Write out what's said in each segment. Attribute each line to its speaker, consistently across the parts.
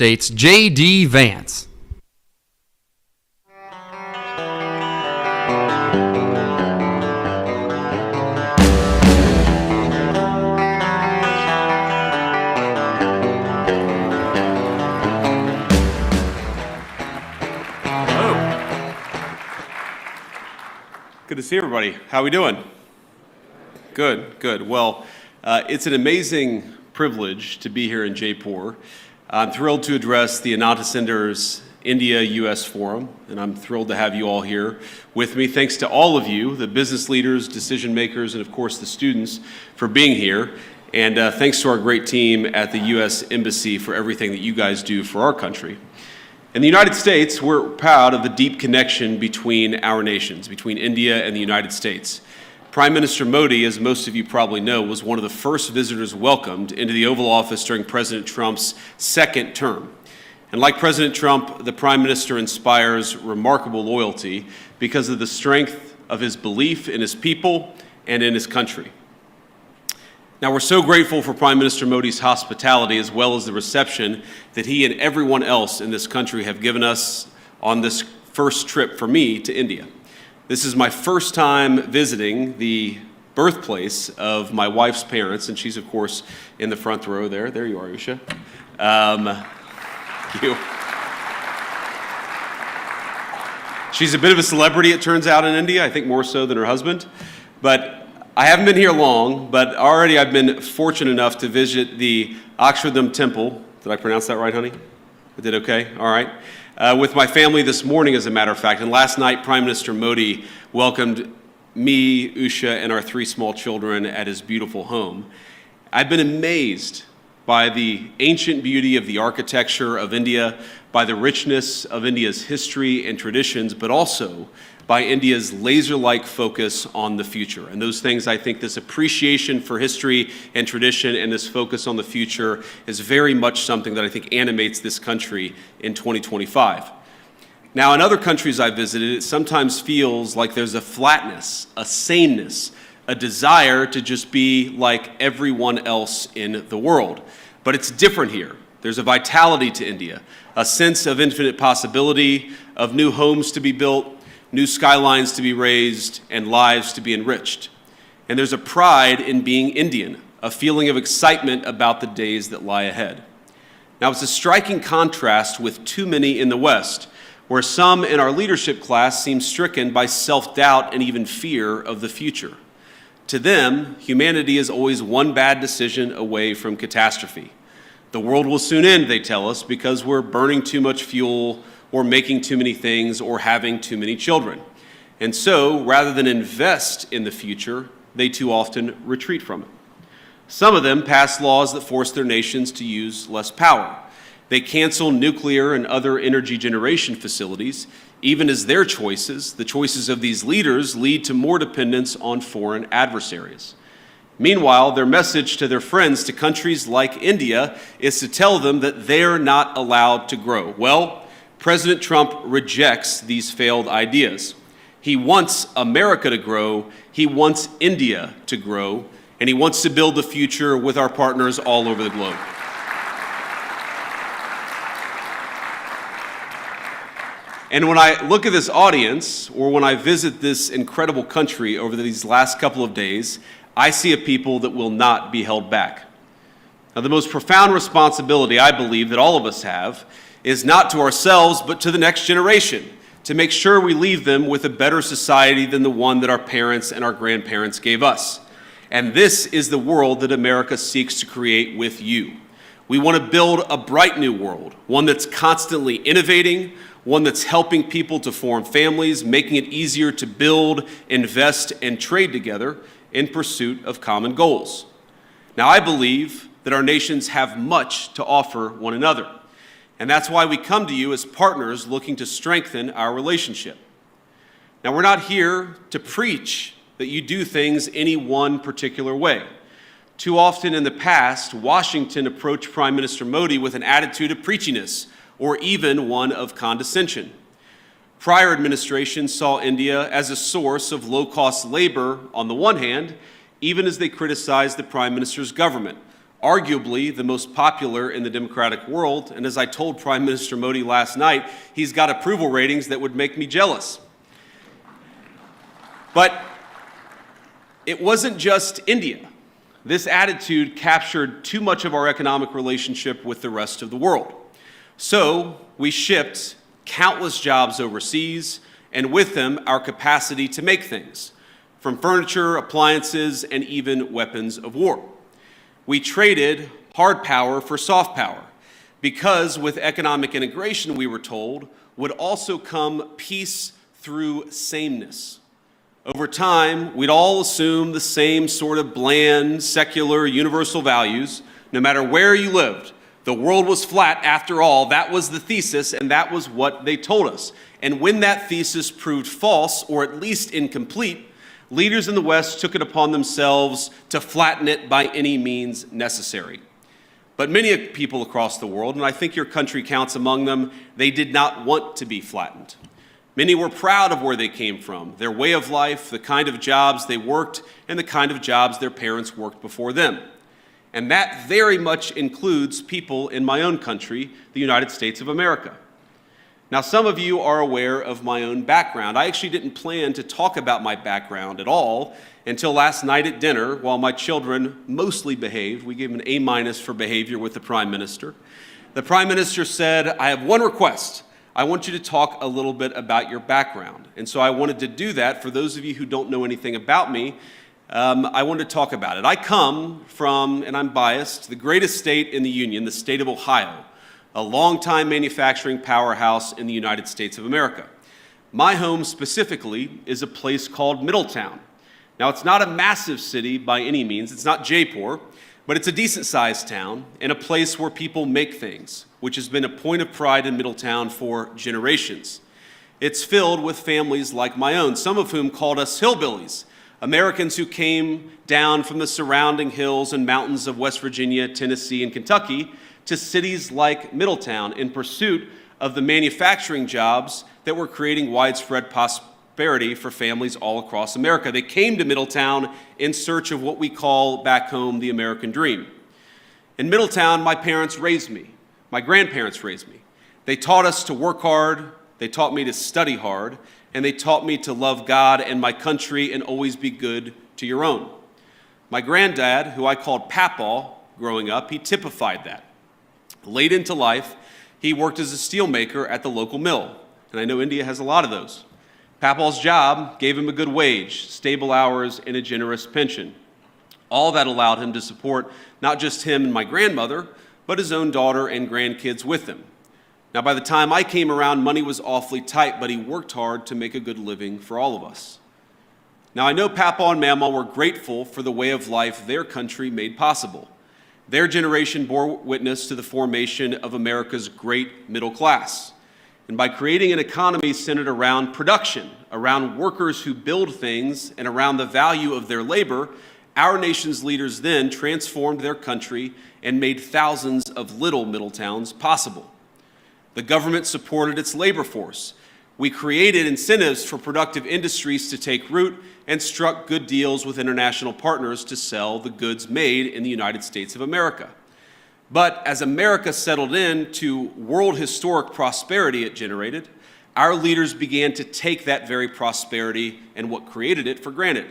Speaker 1: States, J.D. Vance.
Speaker 2: Good to see everybody. How are we doing? Good. Well, it's an amazing privilege to be here in Jaipur. I'm thrilled to address the Ananta Center's India-U.S. Forum, and I'm thrilled to have you all here with me. Thanks to all of you, the business leaders, decision makers, and of course the students for being here. And thanks to our great team at the U.S. Embassy for everything that you guys do for our country. In the United States, we're proud of the deep connection between our nations, between India and the United States. Prime Minister Modi, as most of you probably know, was one of the first visitors welcomed into the Oval Office during President Trump's second term. And like President Trump, the Prime Minister inspires remarkable loyalty because of the strength of his belief in his people and in his country. Now, we're so grateful for Prime Minister Modi's hospitality as well as the reception that he and everyone else in this country have given us on this first trip for me to India. This is my first time visiting the birthplace of my wife's parents, and she's, of course, in the front row there. There you are, Usha. Thank you. She's a bit of a celebrity, it turns out, in India, I think more so than her husband. But I haven't been here long, but already I've been fortunate enough to visit the Akshardham Temple. Did I pronounce that right, honey? I did okay? All right. With my family this morning, as a matter of fact. And last night, Prime Minister Modi welcomed me, Usha, and our 3 small children at his beautiful home. I've been amazed by the ancient beauty of the architecture of India, by the richness of India's history and traditions, but also by India's laser-like focus on the future. And those things, I think this appreciation for history and tradition and this focus on the future is very much something that I think animates this country in 2025. Now, in other countries I've visited, it sometimes feels like there's a flatness, a sameness, a desire to just be like everyone else in the world. But it's different here. There's a vitality to India, a sense of infinite possibility, of new homes to be built, new skylines to be raised, and lives to be enriched. And there's a pride in being Indian, a feeling of excitement about the days that lie ahead. Now, it's a striking contrast with too many in the West, where some in our leadership class seem stricken by self-doubt and even fear of the future. To them, humanity is always one bad decision away from catastrophe. The world will soon end, they tell us, because we're burning too much fuel, or making too many things, or having too many children. And so, rather than invest in the future, they too often retreat from it. Some of them pass laws that force their nations to use less power. They cancel nuclear and other energy generation facilities, even as their choices, the choices of these leaders, lead to more dependence on foreign adversaries. Meanwhile, their message to their friends, to countries like India, is to tell them that they're not allowed to grow. Well, President Trump rejects these failed ideas. He wants America to grow, he wants India to grow, and he wants to build the future with our partners all over the globe. And when I look at this audience, or when I visit this incredible country over these last couple of days, I see a people that will not be held back. Now, the most profound responsibility, I believe, that all of us have is not to ourselves, but to the next generation, to make sure we leave them with a better society than the one that our parents and our grandparents gave us. And this is the world that America seeks to create with you. We want to build a bright new world, one that's constantly innovating, one that's helping people to form families, making it easier to build, invest, and trade together in pursuit of common goals. Now, I believe that our nations have much to offer one another. And that's why we come to you as partners looking to strengthen our relationship. Now, we're not here to preach that you do things any one particular way. Too often in the past, Washington approached Prime Minister Modi with an attitude of preachiness, or even one of condescension. Prior administrations saw India as a source of low-cost labor on the one hand, even as they criticized the Prime Minister's government, arguably the most popular in the democratic world, and as I told Prime Minister Modi last night, he's got approval ratings that would make me jealous. But it wasn't just India. This attitude captured too much of our economic relationship with the rest of the world. So we shipped countless jobs overseas, and with them our capacity to make things, from furniture, appliances, and even weapons of war. We traded hard power for soft power, because with economic integration, we were told, would also come peace through sameness. Over time, we'd all assume the same sort of bland, secular, universal values, no matter where you lived. The world was flat after all. That was the thesis, and that was what they told us. And when that thesis proved false, or at least incomplete, leaders in the West took it upon themselves to flatten it by any means necessary. But many people across the world, and I think your country counts among them, they did not want to be flattened. Many were proud of where they came from, their way of life, the kind of jobs they worked, and the kind of jobs their parents worked before them. And that very much includes people in my own country, the United States of America. Now, some of you are aware of my own background. I actually didn't plan to talk about my background at all until last night at dinner while my children mostly behaved. We gave an A- for behavior with the Prime Minister. The Prime Minister said, I have one request. I want you to talk a little bit about your background. And so I wanted to do that. For those of you who don't know anything about me, I wanted to talk about it. I come from, and I'm biased, the greatest state in the Union, the state of Ohio, a longtime manufacturing powerhouse in the United States of America. My home specifically is a place called Middletown. Now, it's not a massive city by any means. It's not Jaipur, but it's a decent-sized town and a place where people make things, which has been a point of pride in Middletown for generations. It's filled with families like my own, some of whom called us hillbillies, Americans who came down from the surrounding hills and mountains of West Virginia, Tennessee, and Kentucky to cities like Middletown in pursuit of the manufacturing jobs that were creating widespread prosperity for families all across America. They came to Middletown in search of what we call back home the American dream. In Middletown, my parents raised me. My grandparents raised me. They taught us to work hard, they taught me to study hard, and they taught me to love God and my country and always be good to your own. My granddad, who I called Papaw growing up, he typified that. Late into life, he worked as a steelmaker at the local mill, and I know India has a lot of those. Papaw's job gave him a good wage, stable hours, and a generous pension. All that allowed him to support not just him and my grandmother, but his own daughter and grandkids with him. Now, by the time I came around, money was awfully tight, but he worked hard to make a good living for all of us. Now, I know Papaw and Mamaw were grateful for the way of life their country made possible. Their generation bore witness to the formation of America's great middle class. And by creating an economy centered around production, around workers who build things, and around the value of their labor, our nation's leaders then transformed their country and made thousands of little Middletowns possible. The government supported its labor force. We created incentives for productive industries to take root and struck good deals with international partners to sell the goods made in the United States of America. But as America settled into world historic prosperity it generated, our leaders began to take that very prosperity and what created it for granted.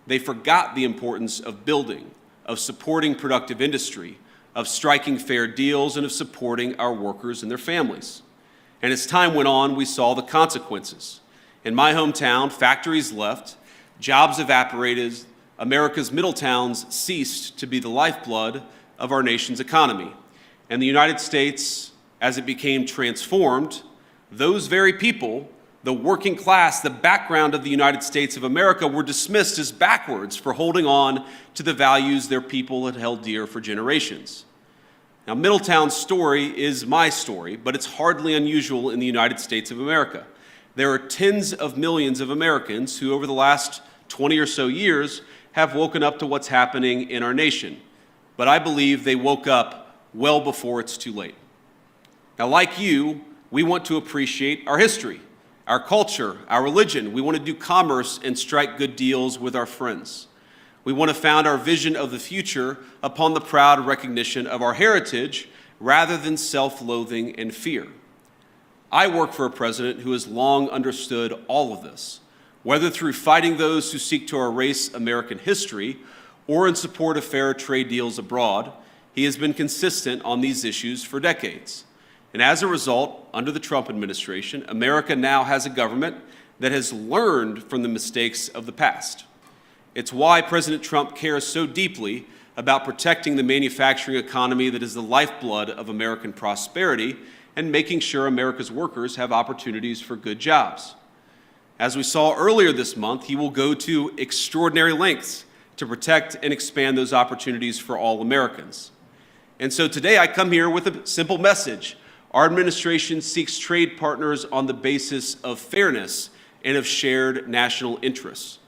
Speaker 2: They forgot the importance of building, of supporting productive industry, of striking fair deals, and of supporting our workers and their families. And as time went on, we saw the consequences. In my hometown, factories left, jobs evaporated, America's middle towns ceased to be the lifeblood of our nation's economy. And the United States, as it became transformed, those very people, the working class, the background of the United States of America, were dismissed as backwards for holding on to the values their people had held dear for generations. Now, Middletown's story is my story, but it's hardly unusual in the United States of America. There are tens of millions of Americans who, over the last 20 or so years, have woken up to what's happening in our nation. But I believe they woke up well before it's too late. Now, like you, we want to appreciate our history, our culture, our religion. We want to do commerce and strike good deals with our friends. We want to found our vision of the future upon the proud recognition of our heritage rather than self-loathing and fear. I work for a president who has long understood all of this, whether through fighting those who seek to erase American history or in support of fair trade deals abroad. He has been consistent on these issues for decades. And as a result, under the Trump administration, America now has a government that has learned from the mistakes of the past. It's why President Trump cares so deeply about protecting the manufacturing economy that is the lifeblood of American prosperity and making sure America's workers have opportunities for good jobs. As we saw earlier this month, he will go to extraordinary lengths to protect and expand those opportunities for all Americans. And so today I come here with a simple message. Our administration seeks trade partners on the basis of fairness and of shared national interests.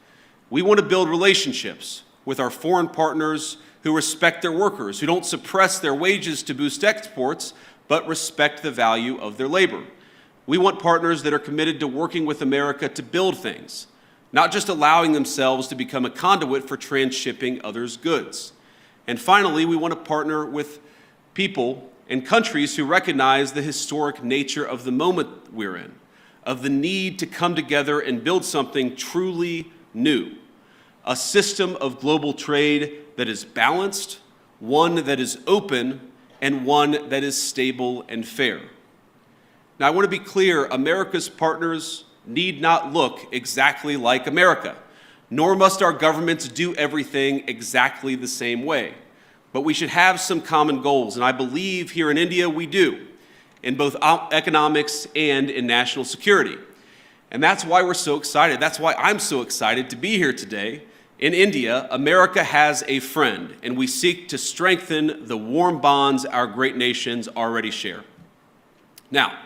Speaker 2: We want to build relationships with our foreign partners who respect their workers, who don't suppress their wages to boost exports, but respect the value of their labor. We want partners that are committed to working with America to build things, not just allowing themselves to become a conduit for transshipping others' goods. And finally, we want to partner with people and countries who recognize the historic nature of the moment we're in, of the need to come together and build something truly new, a system of global trade that is balanced, one that is open, and one that is stable and fair. Now, I want to be clear, America's partners need not look exactly like America, nor must our governments do everything exactly the same way. But we should have some common goals, and I believe here in India we do, in both economics and in national security. And that's why we're so excited. That's why I'm so excited to be here today. In India, America has a friend, and we seek to strengthen the warm bonds our great nations already share. Now,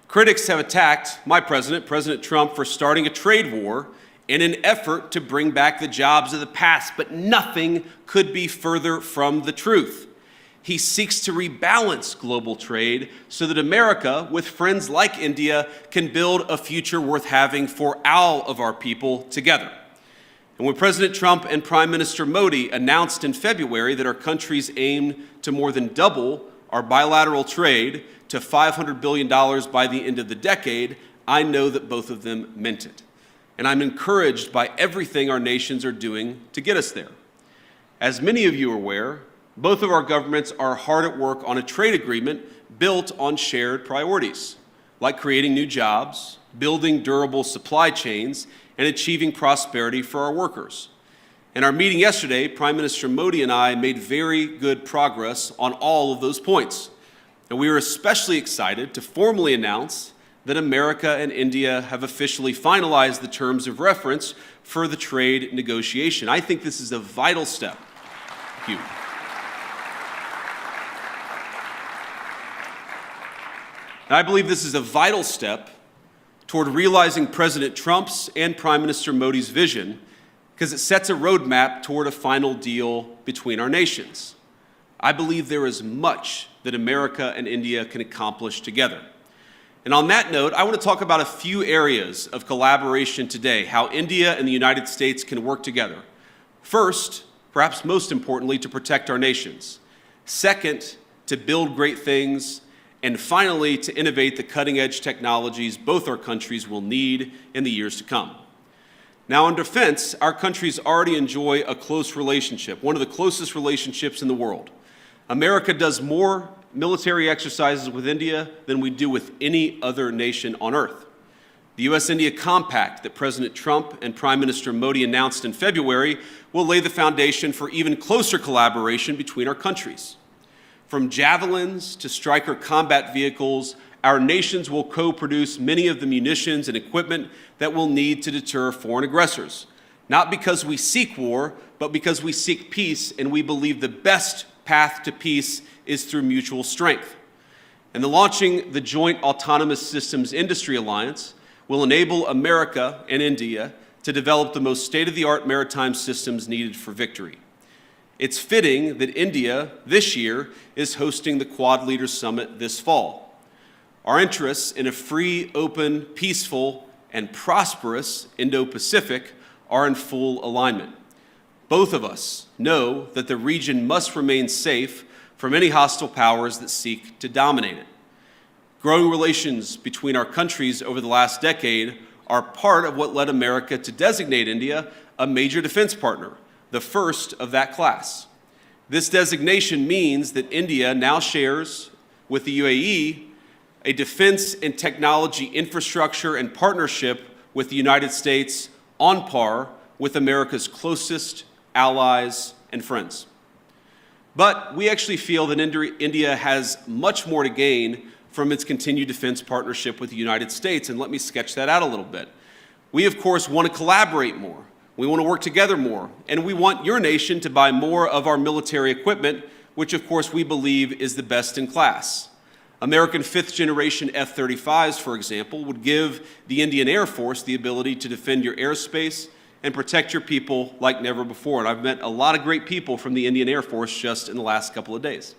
Speaker 2: critics have attacked my president, President Trump, for starting a trade war in an effort to bring back the jobs of the past, but nothing could be further from the truth. He seeks to rebalance global trade so that America, with friends like India, can build a future worth having for all of our people together. And when President Trump and Prime Minister Modi announced in February that our countries aim to more than double our bilateral trade to $500 billion by the end of the decade, I know that both of them meant it. And I'm encouraged by everything our nations are doing to get us there. As many of you are aware, both of our governments are hard at work on a trade agreement built on shared priorities, like creating new jobs, building durable supply chains, and achieving prosperity for our workers. In our meeting yesterday, Prime Minister Modi and I made very good progress on all of those points. And we are especially excited to formally announce that America and India have officially finalized the terms of reference for the trade negotiation. I think this is a vital step. Thank you. And I believe this is a vital step toward realizing President Trump's and Prime Minister Modi's vision, because it sets a roadmap toward a final deal between our nations. I believe there is much that America and India can accomplish together. And on that note, I want to talk about a few areas of collaboration today, how India and the United States can work together. First, perhaps most importantly, to protect our nations. Second, to build great things. And finally, to innovate the cutting-edge technologies both our countries will need in the years to come. Now, in defense, our countries already enjoy a close relationship, one of the closest relationships in the world. America does more military exercises with India than we do with any other nation on earth. The U.S.-India Compact that President Trump and Prime Minister Modi announced in February will lay the foundation for even closer collaboration between our countries. From javelins to Stryker combat vehicles, our nations will co-produce many of the munitions and equipment that we'll need to deter foreign aggressors. Not because we seek war, but because we seek peace, and we believe the best path to peace is through mutual strength. And launching the Joint Autonomous Systems Industry Alliance will enable America and India to develop the most state-of-the-art maritime systems needed for victory. It's fitting that India, this year, is hosting the Quad Leaders Summit this fall. Our interests in a free, open, peaceful, and prosperous Indo-Pacific are in full alignment. Both of us know that the region must remain safe from any hostile powers that seek to dominate it. Growing relations between our countries over the last decade are part of what led America to designate India a major defense partner, the first of that class. This designation means that India now shares with the UAE a defense and technology infrastructure and partnership with the United States on par with America's closest allies and friends. But we actually feel that India has much more to gain from its continued defense partnership with the United States, and let me sketch that out a little bit. We, of course, want to collaborate more. We want to work together more, and we want your nation to buy more of our military equipment, which, of course, we believe is the best in class. American fifth-generation F-35s, for example, would give the Indian Air Force the ability to defend your airspace and protect your people like never before. And I've met a lot of great people from the Indian Air Force just in the last couple of days.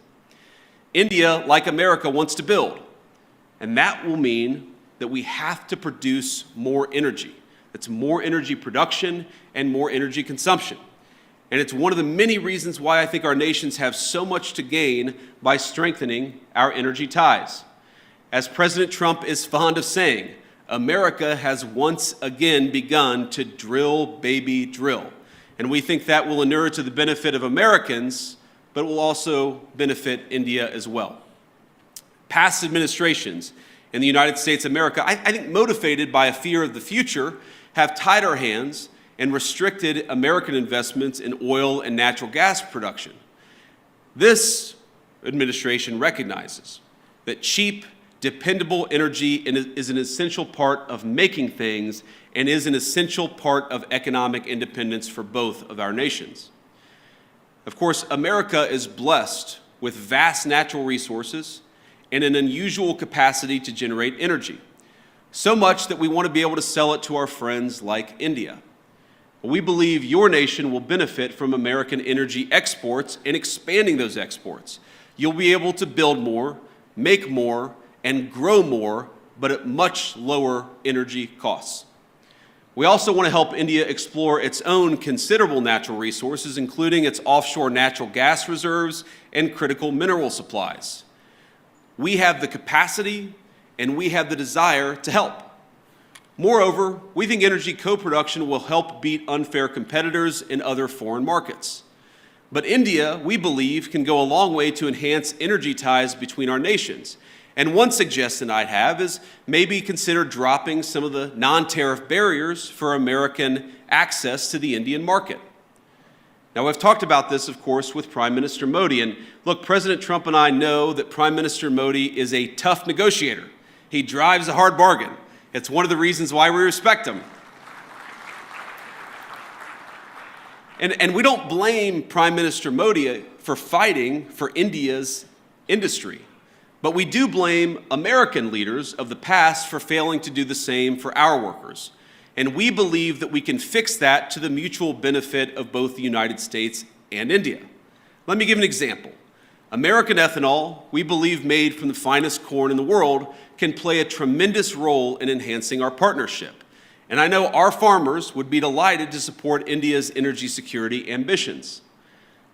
Speaker 2: India, like America, wants to build, and that will mean that we have to produce more energy. It's more energy production and more energy consumption. And it's one of the many reasons why I think our nations have so much to gain by strengthening our energy ties. As President Trump is fond of saying, America has once again begun to drill, baby, drill. And we think that will inure to the benefit of Americans, but will also benefit India as well. Past administrations in the United States of America, I think motivated by a fear of the future, have tied our hands and restricted American investments in oil and natural gas production. This administration recognizes that cheap, dependable energy is an essential part of making things and is an essential part of economic independence for both of our nations. Of course, America is blessed with vast natural resources and an unusual capacity to generate energy, so much that we want to be able to sell it to our friends like India. We believe your nation will benefit from American energy exports and expanding those exports. You'll be able to build more, make more, and grow more, but at much lower energy costs. We also want to help India explore its own considerable natural resources, including its offshore natural gas reserves and critical mineral supplies. We have the capacity and we have the desire to help. Moreover, we think energy co-production will help beat unfair competitors in other foreign markets. But India, we believe, can go a long way to enhance energy ties between our nations. And one suggestion I'd have is maybe consider dropping some of the non-tariff barriers for American access to the Indian market. Now, I've talked about this, of course, with Prime Minister Modi. And look, President Trump and I know that Prime Minister Modi is a tough negotiator. He drives a hard bargain. It's one of the reasons why we respect him. And we don't blame Prime Minister Modi for fighting for India's industry, but we do blame American leaders of the past for failing to do the same for our workers. And we believe that we can fix that to the mutual benefit of both the United States and India. Let me give an example. American ethanol, we believe made from the finest corn in the world, can play a tremendous role in enhancing our partnership. And I know our farmers would be delighted to support India's energy security ambitions.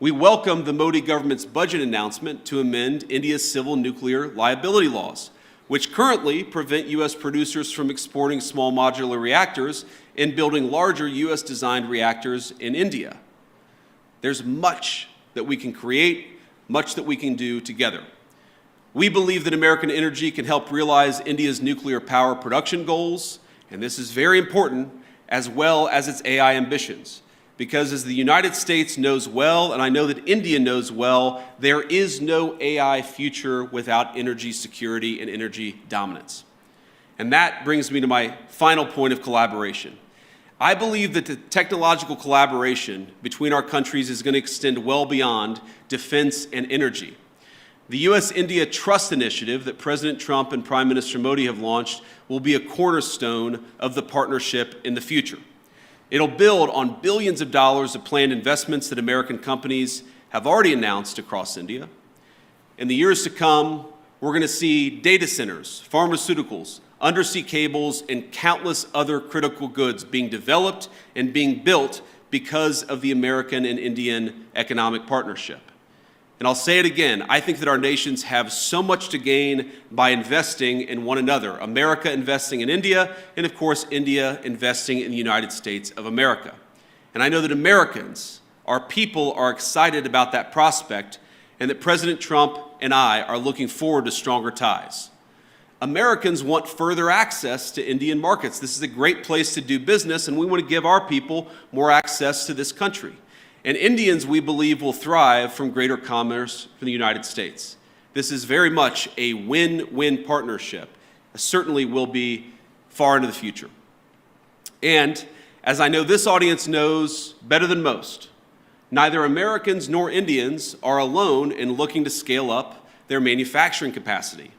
Speaker 2: We welcome the Modi government's budget announcement to amend India's civil nuclear liability laws, which currently prevent U.S. producers from exporting small modular reactors and building larger U.S.-designed reactors in India. There's much that we can create, much that we can do together. We believe that American energy can help realize India's nuclear power production goals, and this is very important, as well as its AI ambitions. Because as the United States knows well, and I know that India knows well, there is no AI future without energy security and energy dominance. And that brings me to my final point of collaboration. I believe that the technological collaboration between our countries is going to extend well beyond defense and energy. The U.S.-India Trust Initiative that President Trump and Prime Minister Modi have launched will be a cornerstone of the partnership in the future. It'll build on billions of dollars of planned investments that American companies have already announced across India. In the years to come, we're going to see data centers, pharmaceuticals, undersea cables, and countless other critical goods being developed and being built because of the American and Indian economic partnership. And I'll say it again, I think that our nations have so much to gain by investing in one another. America investing in India, and of course, India investing in the United States of America. And I know that Americans, our people, are excited about that prospect, and that President Trump and I are looking forward to stronger ties. Americans want further access to Indian markets. This is a great place to do business, and we want to give our people more access to this country. And Indians, we believe, will thrive from greater commerce from the United States. This is very much a win-win partnership. It certainly will be far into the future. And as I know this audience knows better than most, neither Americans nor Indians are alone in looking to scale up their manufacturing capacity.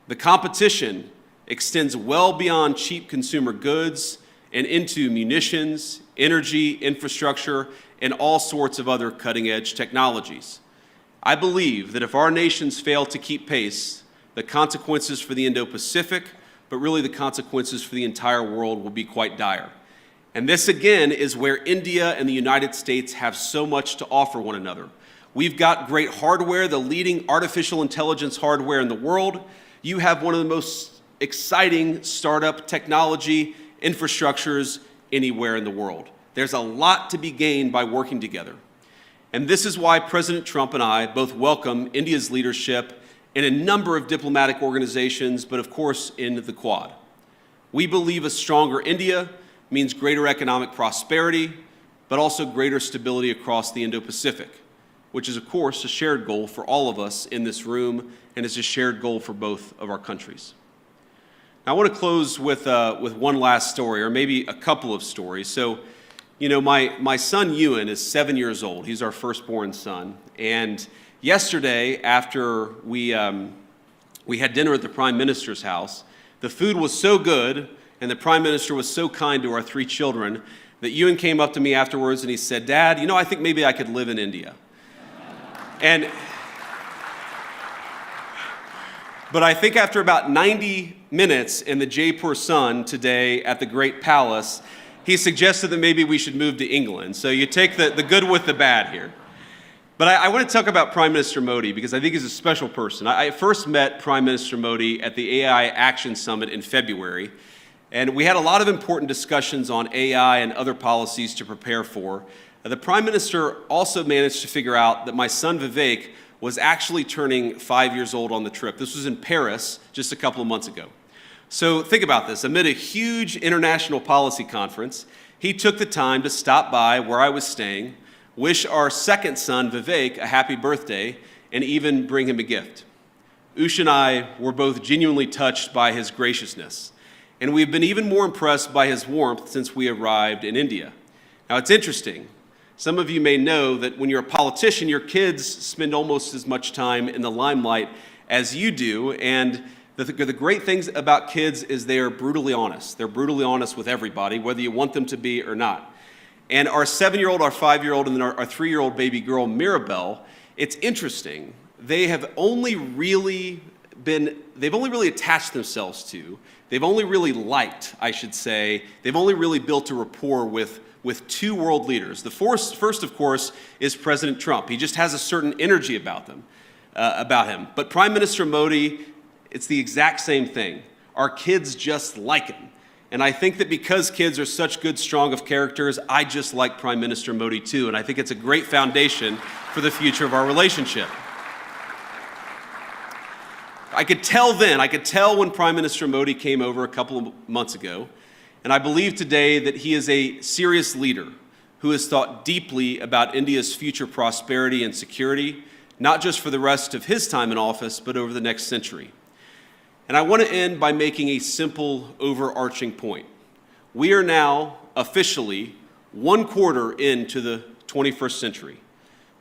Speaker 2: The competition extends well beyond cheap consumer goods and into munitions, energy, infrastructure, and all sorts of other cutting-edge technologies. I believe that if our nations fail to keep pace, the consequences for the Indo-Pacific, but really the consequences for the entire world, will be quite dire. And this, again, is where India and the United States have so much to offer one another. We've got great hardware, the leading artificial intelligence hardware in the world. You have one of the most exciting startup technology infrastructures anywhere in the world. There's a lot to be gained by working together. And this is why President Trump and I both welcome India's leadership in a number of diplomatic organizations, but of course in the Quad. We believe a stronger India means greater economic prosperity, but also greater stability across the Indo-Pacific, which is of course a shared goal for all of us in this room, and is a shared goal for both of our countries. Now, I want to close with one last story, or maybe a couple of stories. So, you know, my son Ewan is 7 years old. He's our firstborn son. And yesterday, after we had dinner at the Prime Minister's house, the food was so good and the Prime Minister was so kind to our three children that Ewan came up to me afterwards and he said, "Dad, you know, I think maybe I could live in India." But I think after about 90 minutes in the Jaipur sun today at the Great Palace, he suggested that maybe we should move to England. So you take the good with the bad here. But I want to talk about Prime Minister Modi because I think he's a special person. I first met Prime Minister Modi at the AI Action Summit in February, and we had a lot of important discussions on AI and other policies to prepare for. The Prime Minister also managed to figure out that my son Vivek was actually turning 5 years old on the trip. This was in Paris just a couple of months ago. So think about this. Amid a huge international policy conference, he took the time to stop by where I was staying, wish our second son, Vivek, a happy birthday, and even bring him a gift. Ush and I were both genuinely touched by his graciousness, and we've been even more impressed by his warmth since we arrived in India. Now, it's interesting. Some of you may know that when you're a politician, your kids spend almost as much time in the limelight as you do, and the great things about kids is they are brutally honest. They're brutally honest with everybody, whether you want them to be or not. And our 7-year-old, our 5-year-old, and then our 3-year-old baby girl, Mirabelle, it's interesting. They've only really attached themselves to, they've only really liked, I should say, they've only really built a rapport with two world leaders. The first, of course, is President Trump. He just has a certain energy about him. But Prime Minister Modi, it's the exact same thing. Our kids just like him. And I think that because kids are such good, strong of characters, I just like Prime Minister Modi too. And I think it's a great foundation for the future of our relationship. I could tell when Prime Minister Modi came over a couple of months ago, and I believe today that he is a serious leader who has thought deeply about India's future prosperity and security, not just for the rest of his time in office, but over the next century. And I want to end by making a simple, overarching point. We are now officially 1/4 into the 21st century,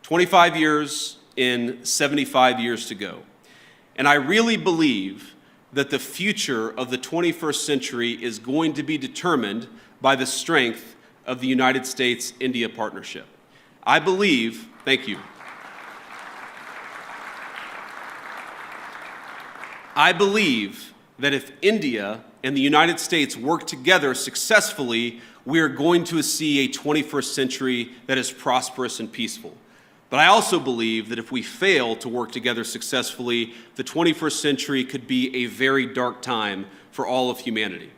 Speaker 2: 25 years in, 75 years to go. And I really believe that the future of the 21st century is going to be determined by the strength of the United States-India partnership. I believe, thank you. I believe that if India and the United States work together successfully, we are going to see a 21st century that is prosperous and peaceful. But I also believe that if we fail to work together successfully, the 21st century could be a very dark time for all of humanity.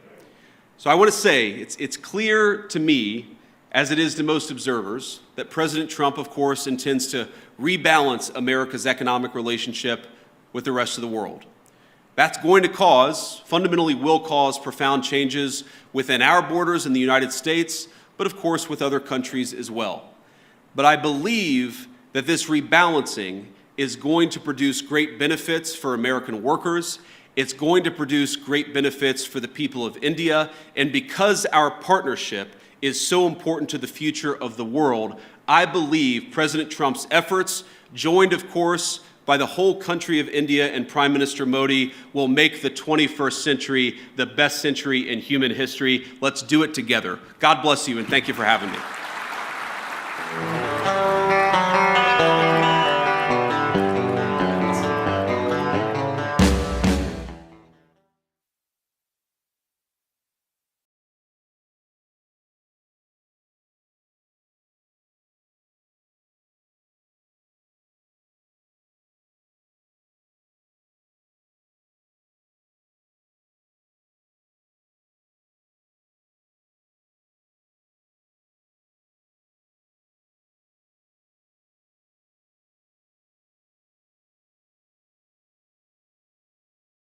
Speaker 2: So I want to say it's clear to me, as it is to most observers, that President Trump, of course, intends to rebalance America's economic relationship with the rest of the world. That's going to fundamentally will cause profound changes within our borders in the United States, but of course with other countries as well. But I believe that this rebalancing is going to produce great benefits for American workers. It's going to produce great benefits for the people of India. And because our partnership is so important to the future of the world, I believe President Trump's efforts, joined, of course, by the whole country of India and Prime Minister Modi, will make the 21st century the best century in human history. Let's do it together. God bless you, and thank you for having me.